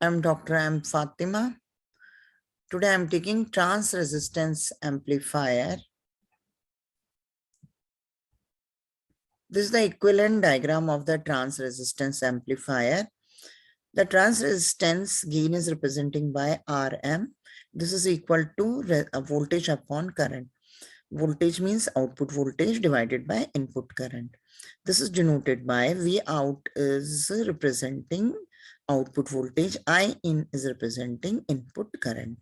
I'm Fatima. Today I'm taking Transresistance amplifier. This is the equivalent diagram of the Transresistance amplifier. The transresistance gain is representing by Rm. This is equal to voltage upon current. Voltage means output voltage divided by input current. This is denoted by V out is representing output voltage, I in is representing input current.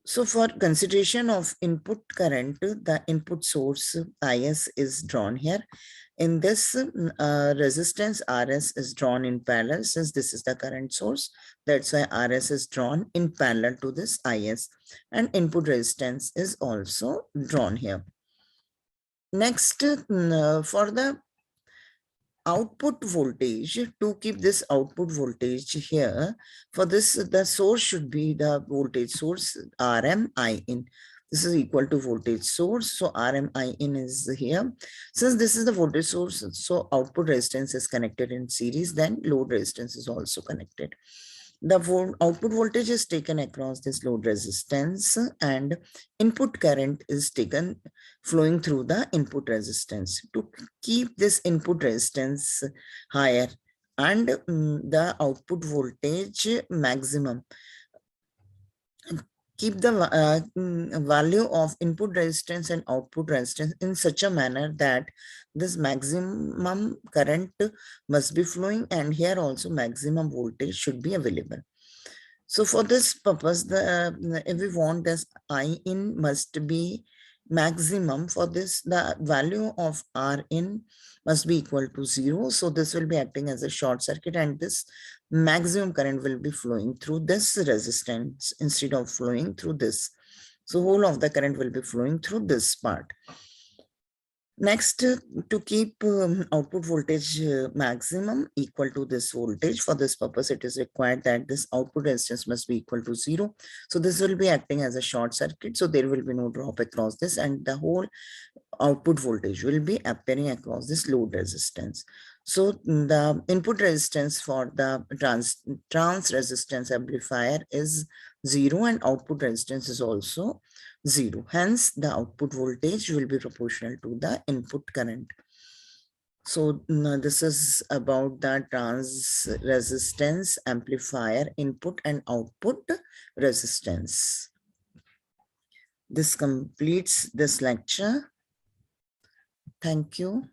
So for consideration of input current, the input source Is is drawn here. In this resistance, Rs is drawn in parallel since this is the current source. That's why Rs is drawn in parallel to this Is. And input resistance is also drawn here. Next, for the output voltage, to keep this output voltage here, for this the source should be the voltage source Rm I in. This is equal to voltage source, so Rm I in is here. Since this is the voltage source, so output resistance is connected in series, then load resistance is also connected. The output voltage is taken across this load resistance and input current is taken flowing through the input resistance. To keep this input resistance higher and the output voltage maximum, keep the value of input resistance and output resistance in such a manner that this maximum current must be flowing and here also maximum voltage should be available. So for this purpose, if we want this I in must be maximum, for this the value of R in must be equal to 0. So this will be acting as a short circuit and this maximum current will be flowing through this resistance instead of flowing through this. So whole of the current will be flowing through this part. Next, to keep output voltage maximum equal to this voltage, for this purpose, it is required that this output resistance must be equal to 0. So this will be acting as a short circuit. So there will be no drop across this and the whole output voltage will be appearing across this load resistance. So the input resistance for the trans resistance amplifier is 0 and output resistance is also 0. Hence, the output voltage will be proportional to the input current. So this is about the trans resistance amplifier input and output resistance. This completes this lecture. Thank you.